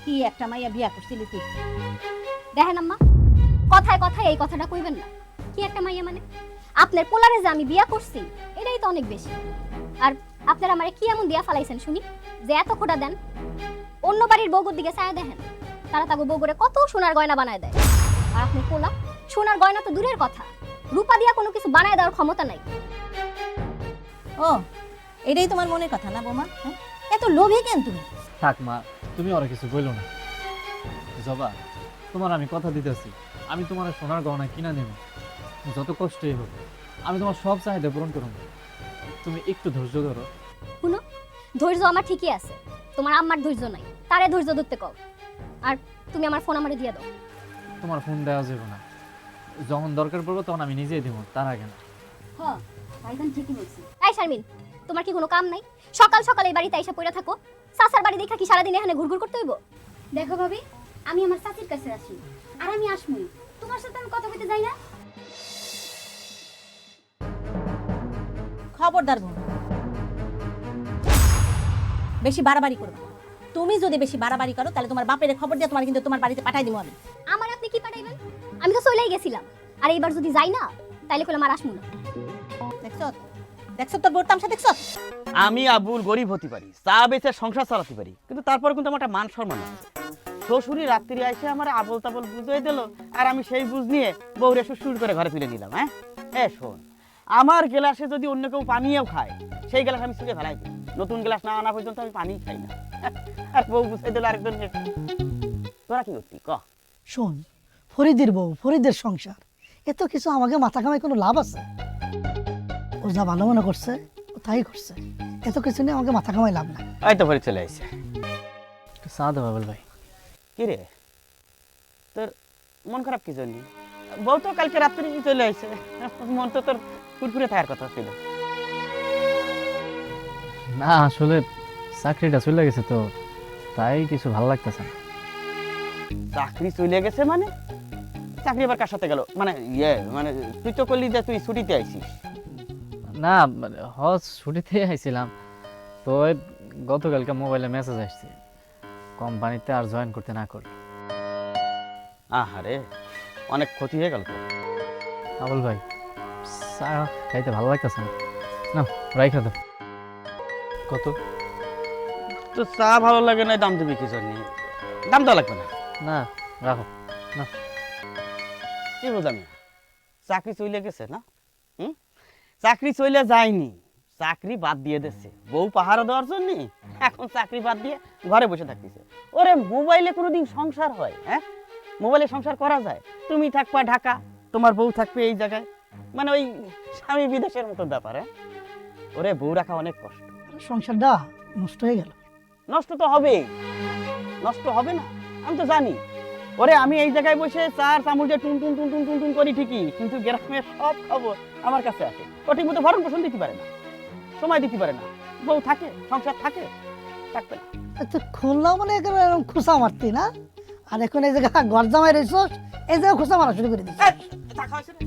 কি একটা মাইয়া বিয়া করছিলি তুই? দেখেন আম্মা, কথায় কথায় এই কথাটা কইবেন না। কি একটা মাইয়া মানে? আপনার পোলারে যে আমি বিয়া করছি এটাই তো অনেক বেশি। আর আপনারা আমারে কি এমন দিয়া ফালাইছেন শুনি যে এত খোটা দেন? অন্য বাড়ির বউগুর দিকে চায় দেখেন, তারা তাগো বউগুরে কত সোনার গয়না বানায় দেয়। আর আপনার পোলা সোনার গয়না তো দূরের কথা, রূপা দিয়া কোনো কিছু বানায় দেওয়ার ক্ষমতা নাই। ও, এটাই তোমার মনের কথা না বৌমা? হ্যাঁ, এত লোভী কেন তুমি? থাক মা, তুমি ওরা কিছু বইলো না। জবা, তোমার আমি কথা দিতেছি, আমি তোমার সোনার গহনা কিনা নেব, যত কষ্টই হোক আমি তোমার সব চাহিদা পূরণ করব। তুমি একটু ধৈর্য ধরো। শুনো, ধৈর্য আমার ঠিকই আছে, তোমার আম্মার ধৈর্য নাই, তারে ধৈর্য ধরতে কও। আর তুমি আমার ফোন আমারে দিয়ে দাও। তোমার ফোন দেওয়া যাবে না, যখন দরকার পড়বে তখন আমি নিজেই দেবো, তার আগে না। হ্যাঁ, ভাইজান ঠিকই বলছি। এই শারমিন, তোমার কি কোনো কাম নাই? সকাল সকাল এই বাড়িতে এসে পড়ে থাকো। চাচার বাড়ি দেখা কি সারাদিন এখানে ঘুরঘুর করতে হইব? দেখো ভাবি, আমি আমার চাচির কাছে আসি, আর আমি আসমুই, তোমার সাথে আমি কথা বলতে যাই না। খবরদার বৌমা, বেশি বাড়াবাড়ি করবে না। তুমি যদি বেশি বাড়াবাড়ি করো তাহলে তোমার বাপের খবর দিয়ে তোমার কিন্তু তোমার বাড়িতে পাঠাই দিব আমি। আমার আপনি কি পাঠাইবেন? আমি তো চলেই গেছিলাম, আর এইবার যদি যাই না তাইলে কইলাম আর আসমু না। দেখছো দেখছো তোর বোর তামসা দেখছো? আমি আবুল গরিব হতে পারি, চা বেচে সংসার চালাতে পারি, কিন্তু তারপরে কিন্তু আমার একটা মান সম্মান আছে। শ্বশুরি রাত্রি এসে আমার আবল তাবল বুঝিয়ে দিল, আর আমি সেই বুঝ নিয়ে বউরে শুট করে ঘরে তুলে নিলাম। হ্যাঁ, এ শোন, আমার গ্লাসে যদি অন্য কেউ পানিও খায়, সেই গ্লাস আমি ছুঁড়ে ফেলাই দিই। নতুন গ্লাস না আনা পর্যন্ত আমি পানি খাই না। আর বউ বুঝিয়ে দিল আরেকজনকে। তোরা কি করতি ক? শোন, ফরিদের বউ, ফরিদের সংসার, এত কিছু আমাকে মাথা কামাই কোনো লাভ আছে? ও যা ভালো মনে করছে ও তাই করছে, এত কিছু নিয়ে আমাকে মাথা কামাই লাভ নাই। এই তো ঘরে চলে আসছে। একটু চা দেবো বাবুল ভাই। কি রে, তোর মন খারাপ কি জন্য? বউ তো কালকে রাত্রি চলে আসছে, মন তো তোর ফুরফুরে থাকার কথা ছিল। না আসলে চাকরিটা চলে গেছে তো, তাই কিছু ভালো লাগতেছে না। চাকরি চলে গেছে মানে? চাকরি আবার কার সাথে গেল? মানে মানে তুই তো করলি যে তুই ছুটিতে আইছিস। না হজ ছুটিতে আইছিলাম তো, ওই গতকালকে মোবাইলে মেসেজ আসছে কোম্পানিতে আর জয়েন করতে না করি। আহারে, অনেক ক্ষতি হয়ে গেল তো। আবুল ভাই, চা খাইতে ভালো লাগতেছে না, না রাইখা দাও। কত? তো চা ভালো লাগে না, দাম দিবি কি জন্য? দাম দেওয়া লাগবে না। না রাখো না। কি বুঝলাম, চাকরি চলে গেছে না? চাকরি চলে যায়নি, চাকরি বাদ দিয়ে দিচ্ছে বউ পাহারা দেওয়ার জন্য। এখন চাকরি বাদ দিয়ে ঘরে বসে থাকতেছে। ওরে মোবাইলে কোনোদিন সংসার হয়? হ্যাঁ, মোবাইলে সংসার করা যায়? তুমি থাকবা ঢাকা, তোমার বউ থাকবে এই জায়গায়, মানে ওই স্বামী বিদেশের মতো ব্যাপার। হ্যাঁ, ওরে বউ রাখা অনেক কষ্ট। সংসারটা নষ্ট হয়ে গেল। নষ্ট তো হবেই, নষ্ট হবে না? আমি তো জানি। ওরে আমি এই জায়গায় বসে চার চামচে টুন টুন টুন টুন টুন টুন করি ঠিকই, কিন্তু গ্রামের সব খবর আমার কাছে আসে। ও ঠিক মতো ভরণ পোষণ দিতে পারে না, সময় দিতে পারে না। বউ থাকে, সংসার থাকে, থাকবে না। তো খুললাম মানে একেবারে এরকম খুসা মারতি না, আর এখন এই জায়গা ঘর জামাই রয়েছ, এই জায়গায় খুসা মারা শুরু করে দিচ্ছি। চা খাওয়াইছে রে?